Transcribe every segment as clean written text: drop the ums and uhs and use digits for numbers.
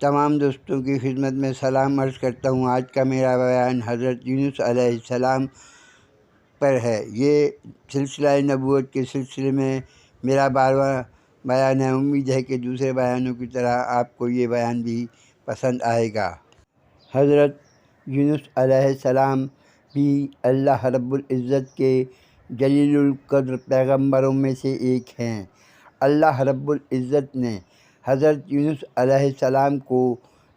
تمام دوستوں کی خدمت میں سلام عرض کرتا ہوں۔ آج کا میرا بیان حضرت یونس علیہ السلام پر ہے۔ یہ سلسلہ نبوت کے سلسلے میں میرا 12واں بیان ہے۔ امید ہے کہ دوسرے بیانوں کی طرح آپ کو یہ بیان بھی پسند آئے گا۔ حضرت یونس علیہ السلام بھی اللہ رب العزت کے جلیل القدر پیغمبروں میں سے ایک ہیں۔ اللہ رب العزت نے حضرت یونس علیہ السلام کو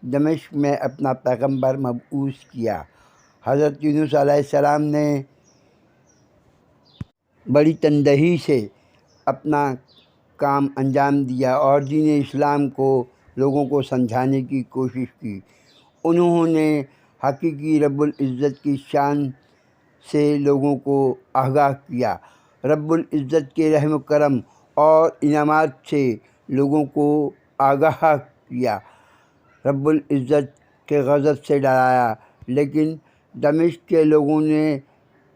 دمشق میں اپنا پیغمبر مبعوث کیا۔ حضرت یونس علیہ السلام نے بڑی تندہی سے اپنا کام انجام دیا اور دین اسلام کو لوگوں کو سمجھانے کی کوشش کی۔ انہوں نے حقیقی رب العزت کی شان سے لوگوں کو آگاہ کیا، رب العزت کے رحم و کرم اور انعامات سے لوگوں کو آگاہ کیا، رب العزت کے غضب سے ڈرایا۔ لیکن دمشق کے لوگوں نے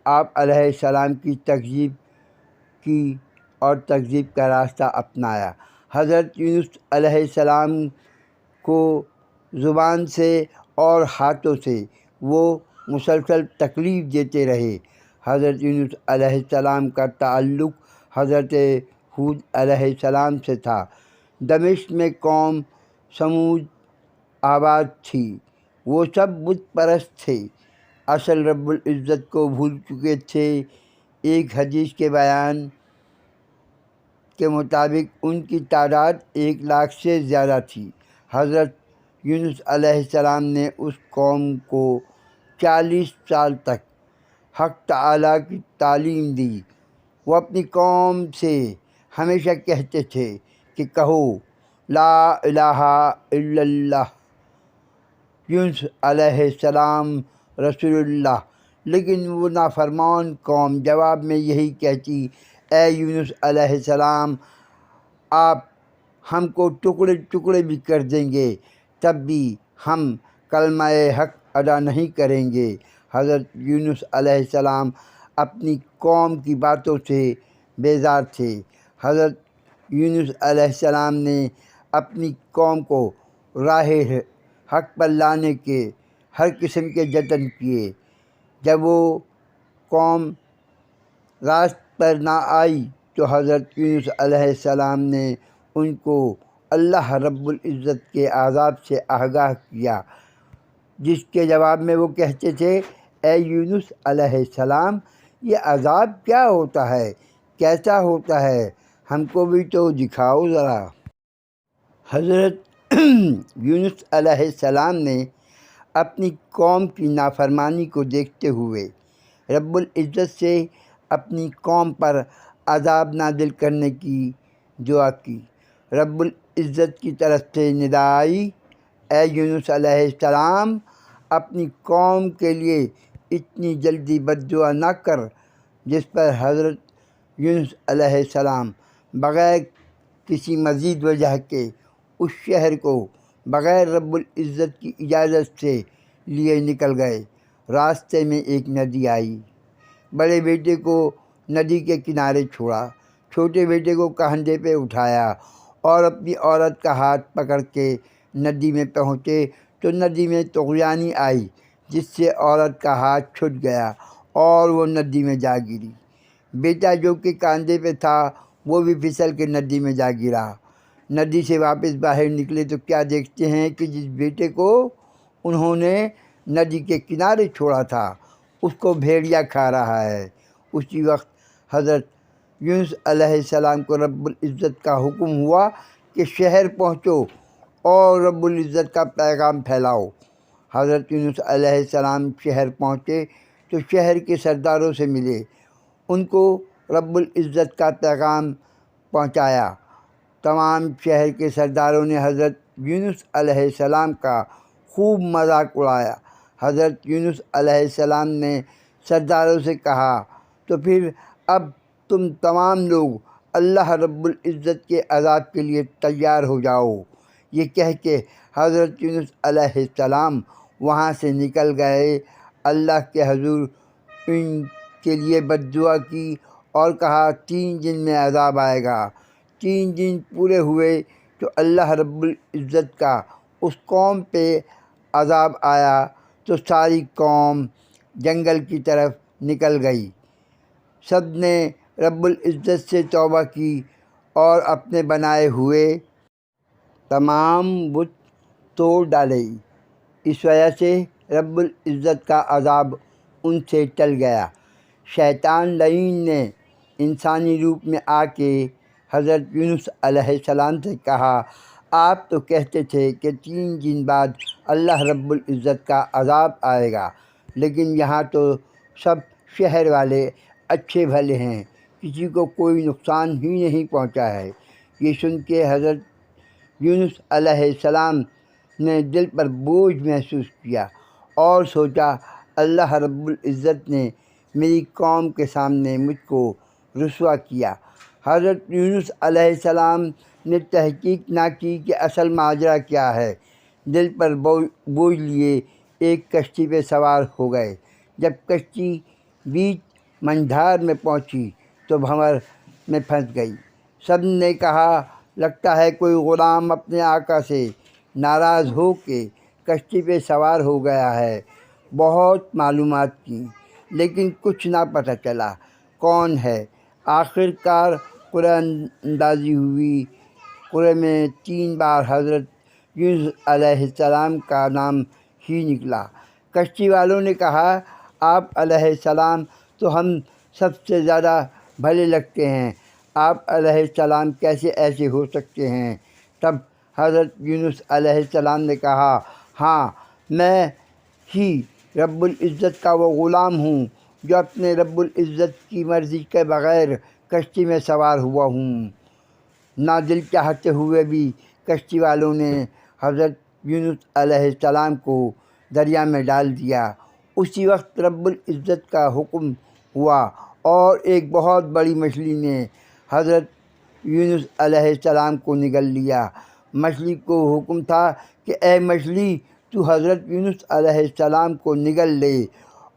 آپ علیہ السلام کی تکذیب کی اور تکذیب کا راستہ اپنایا۔ حضرت یونس علیہ السلام کو زبان سے اور ہاتھوں سے وہ مسلسل تکلیف دیتے رہے۔ حضرت یونس علیہ السلام کا تعلق حضرت ہود علیہ السلام سے تھا۔ دمشق میں قوم سمود آباد تھی، وہ سب بت پرست تھے، اصل رب العزت کو بھول چکے تھے۔ ایک حدیث کے بیان کے مطابق ان کی تعداد 1,00,000 سے زیادہ تھی۔ حضرت یونس علیہ السلام نے اس قوم کو 40 سال تک حق تعالیٰ کی تعلیم دی۔ وہ اپنی قوم سے ہمیشہ کہتے تھے کہ کہو لا الہ الا اللہ، یونس علیہ السلام رسول اللہ، لیکن وہ نافرمان قوم جواب میں یہی کہتی، اے یونس علیہ السلام، آپ ہم کو ٹکڑے ٹکڑے بھی کر دیں گے تب بھی ہم کلمہ حق ادا نہیں کریں گے۔ حضرت یونس علیہ السلام اپنی قوم کی باتوں سے بیزار تھے۔ حضرت یونس علیہ السلام نے اپنی قوم کو راہ حق پر لانے کے ہر قسم کے جتن کیے۔ جب وہ قوم راست پر نہ آئی تو حضرت یونس علیہ السلام نے ان کو اللہ رب العزت کے عذاب سے آگاہ کیا، جس کے جواب میں وہ کہتے تھے، اے یونس علیہ السلام، یہ عذاب کیا ہوتا ہے، کیسا ہوتا ہے، ہم کو بھی تو دکھاؤ ذرا۔ حضرت یونس علیہ السلام نے اپنی قوم کی نافرمانی کو دیکھتے ہوئے رب العزت سے اپنی قوم پر عذاب نازل کرنے کی دعا کی۔ رب العزت کی طرف سے ندا آئی، اے یونس علیہ السلام، اپنی قوم کے لیے اتنی جلدی بد دعا نہ کر۔ جس پر حضرت یونس علیہ السلام بغیر کسی مزید وجہ کے اس شہر کو بغیر رب العزت کی اجازت سے لیے نکل گئے۔ راستے میں ایک ندی آئی، بڑے بیٹے کو ندی کے کنارے چھوڑا، چھوٹے بیٹے کو کندھے پہ اٹھایا اور اپنی عورت کا ہاتھ پکڑ کے ندی میں پہنچے تو ندی میں طغیانی آئی، جس سے عورت کا ہاتھ چھوٹ گیا اور وہ ندی میں جا گری۔ بیٹا جو کہ کاندھے پہ تھا وہ بھی پھسل کے ندی میں جا گرا۔ ندی سے واپس باہر نکلے تو کیا دیکھتے ہیں کہ جس بیٹے کو انہوں نے ندی کے کنارے چھوڑا تھا اس کو بھیڑیا کھا رہا ہے۔ اسی وقت حضرت یونس علیہ السلام کو رب العزت کا حکم ہوا کہ شہر پہنچو اور رب العزت کا پیغام پھیلاؤ۔ حضرت یونس علیہ السلام شہر پہنچے تو شہر کے سرداروں سے ملے، ان کو رب العزت کا پیغام پہنچایا۔ تمام شہر کے سرداروں نے حضرت یونس علیہ السلام کا خوب مذاق اڑایا۔ حضرت یونس علیہ السلام نے سرداروں سے کہا، تو پھر اب تم تمام لوگ اللہ رب العزت کے عذاب کے لیے تیار ہو جاؤ۔ یہ کہہ کے حضرت یونس علیہ السلام وہاں سے نکل گئے۔ اللہ کے حضور ان کے لیے بد دعا کی اور کہا 3 دن میں عذاب آئے گا۔ 3 دن پورے ہوئے تو اللہ رب العزت کا اس قوم پہ عذاب آیا تو ساری قوم جنگل کی طرف نکل گئی۔ سب نے رب العزت سے توبہ کی اور اپنے بنائے ہوئے تمام بت توڑ ڈالے۔ اس وجہ سے رب العزت کا عذاب ان سے ٹل گیا۔ شیطان لعین نے انسانی روپ میں آ کے حضرت یونس علیہ السلام سے کہا، آپ تو کہتے تھے کہ 3 دن بعد اللہ رب العزت کا عذاب آئے گا، لیکن یہاں تو سب شہر والے اچھے بھلے ہیں، کسی کو کوئی نقصان ہی نہیں پہنچا ہے۔ یہ سن کے حضرت یونس علیہ السلام نے دل پر بوجھ محسوس کیا اور سوچا، اللہ رب العزت نے میری قوم کے سامنے مجھ کو رسوا کیا۔ حضرت یونس علیہ السلام نے تحقیق نہ کی کہ اصل ماجرا کیا ہے۔ دل پر بوجھ لیے ایک کشتی پہ سوار ہو گئے۔ جب کشتی بیچ منجھار میں پہنچی تو بھنور میں پھنس گئی۔ سب نے کہا، لگتا ہے کوئی غلام اپنے آقا سے ناراض ہو کے کشتی پہ سوار ہو گیا ہے۔ بہت معلومات کیں لیکن کچھ نہ پتہ چلا کون ہے۔ آخر کار قرعہ اندازی ہوئی۔ قرعے میں 3 بار حضرت یونس علیہ السلام کا نام ہی نکلا۔ کشتی والوں نے کہا، آپ علیہ السلام تو ہم سب سے زیادہ بھلے لگتے ہیں، آپ علیہ السلام کیسے ایسے ہو سکتے ہیں؟ تب حضرت یونس علیہ السلام نے کہا، ہاں، میں ہی رب العزت کا وہ غلام ہوں جو اپنے رب العزت کی مرضی کے بغیر کشتی میں سوار ہوا ہوں۔ نہ دل چاہتے ہوئے بھی کشتی والوں نے حضرت یونس علیہ السلام کو دریا میں ڈال دیا۔ اسی وقت رب العزت کا حکم ہوا اور ایک بہت بڑی مچھلی نے حضرت یونس علیہ السلام کو نگل لیا۔ مچھلی کو حکم تھا کہ اے مچھلی، تو حضرت یونس علیہ السلام کو نگل لے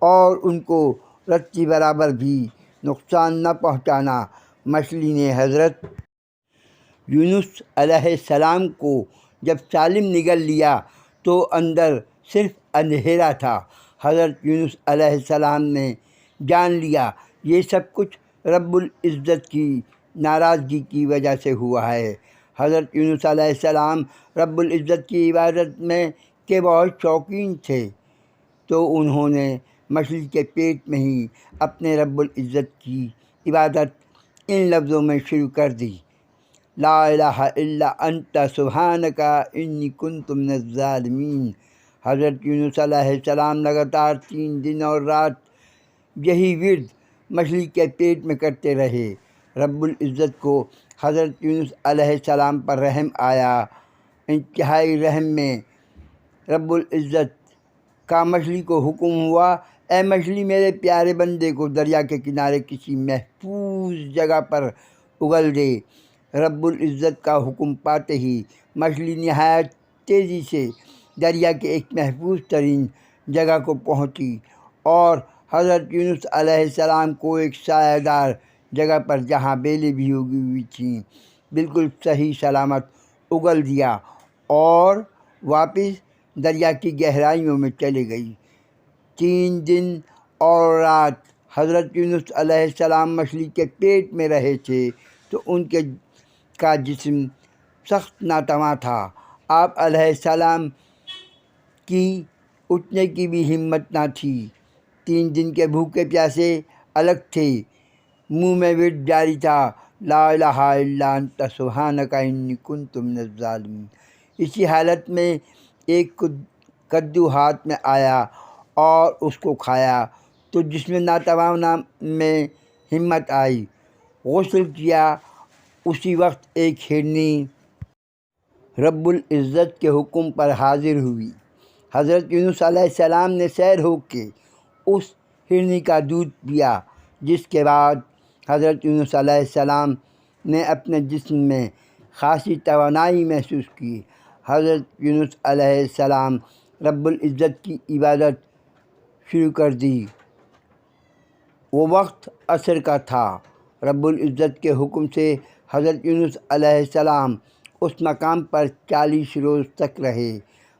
اور ان کو رتی برابر بھی نقصان نہ پہنچانا۔ مچھلی نے حضرت یونس علیہ السلام کو جب سالم نگل لیا تو اندر صرف اندھیرا تھا۔ حضرت یونس علیہ السلام نے جان لیا یہ سب کچھ رب العزت کی ناراضگی کی وجہ سے ہوا ہے۔ حضرت یونس علیہ السلام رب العزت کی عبادت میں کے بہت شوقین تھے، تو انہوں نے مچھلی کے پیٹ میں ہی اپنے رب العزت کی عبادت ان لفظوں میں شروع کر دی، لا الہ الا انت سبحانک انی کنت من الظالمین۔ حضرت یونس علیہ السلام لگاتار 3 دن اور رات یہی ورد مچھلی کے پیٹ میں کرتے رہے۔ رب العزت کو حضرت یونس علیہ السلام پر رحم آیا۔ انتہائی رحم میں رب العزت کا مچھلی کو حکم ہوا، اے مچھلی، میرے پیارے بندے کو دریا کے کنارے کسی محفوظ جگہ پر اگل دے۔ رب العزت کا حکم پاتے ہی مچھلی نہایت تیزی سے دریا کے ایک محفوظ ترین جگہ کو پہنچی اور حضرت یونس علیہ السلام کو ایک سایہ دار جگہ پر، جہاں بیلیں بھی اگی ہوئی تھیں، بالکل صحیح سلامت اگل دیا اور واپس دریا کی گہرائیوں میں چلے گئی۔ 3 دن اور رات حضرت یونس علیہ السلام مچھلی کے پیٹ میں رہے تھے تو ان کا جسم سخت ناتواں تھا۔ آپ علیہ السلام کی اٹھنے کی بھی ہمت نہ تھی۔ 3 دن کے بھوکے پیاسے الگ تھے، منہ میں ورد جاری تھا، لا الہ الا انت سبحانک انی کنت من الظالمین۔ اسی حالت میں ایک کدو ہاتھ میں آیا اور اس کو کھایا تو جس میں ناتوانا میں ہمت آئی، غسل کیا۔ اسی وقت ایک ہرنی رب العزت کے حکم پر حاضر ہوئی۔ حضرت یونس علیہ السلام نے سیر ہو کے اس ہرنی کا دودھ پیا، جس کے بعد حضرت یونس علیہ السلام نے اپنے جسم میں خاصی توانائی محسوس کی۔ حضرت یونس علیہ السلام رب العزت کی عبادت شروع کر دی۔ وہ وقت عصر کا تھا۔ رب العزت کے حکم سے حضرت یونس علیہ السلام اس مقام پر 40 روز تک رہے۔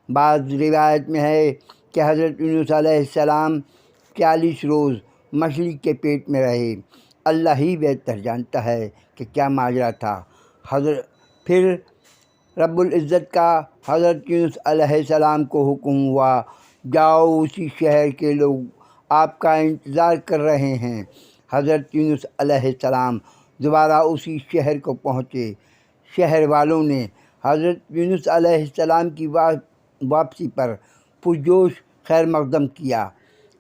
بعض روایت میں ہے کہ حضرت یونس علیہ السلام 40 روز مچھلی کے پیٹ میں رہے۔ اللہ ہی بہتر جانتا ہے کہ کیا ماجرا تھا۔ پھر رب العزت کا حضرت یونس علیہ السلام کو حکم ہوا، جاؤ اسی شہر کے لوگ آپ کا انتظار کر رہے ہیں۔ حضرت یونس علیہ السلام دوبارہ اسی شہر کو پہنچے۔ شہر والوں نے حضرت یونس علیہ السلام کی واپسی پر پرجوش خیر مقدم کیا،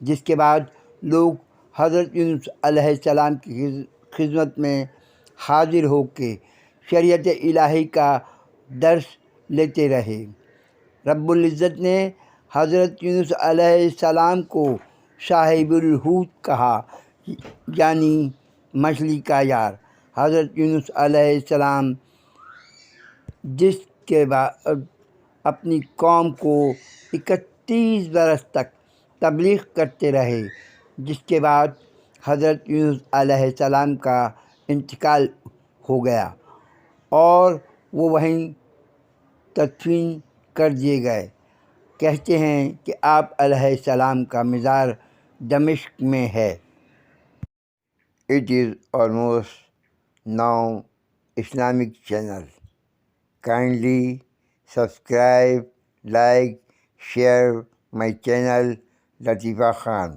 جس کے بعد لوگ حضرت یونس علیہ السلام کی خدمت میں حاضر ہو کے شریعت الہی کا درس لیتے رہے۔ رب العزت نے حضرت یونس علیہ السلام کو صاحب الحوت کہا، یعنی مچھلی کا یار۔ حضرت یونس علیہ السلام جس کے بعد اپنی قوم کو 31 برس تک تبلیغ کرتے رہے، جس کے بعد حضرت یونس علیہ السلام کا انتقال ہو گیا اور وہ وہیں تدفین کر دیے گئے۔ کہتے ہیں کہ آپ علیہ السلام کا مزار دمشق میں ہے۔ It is almost now Islamic channel. Kindly subscribe, like, share my channel Latifa Khan.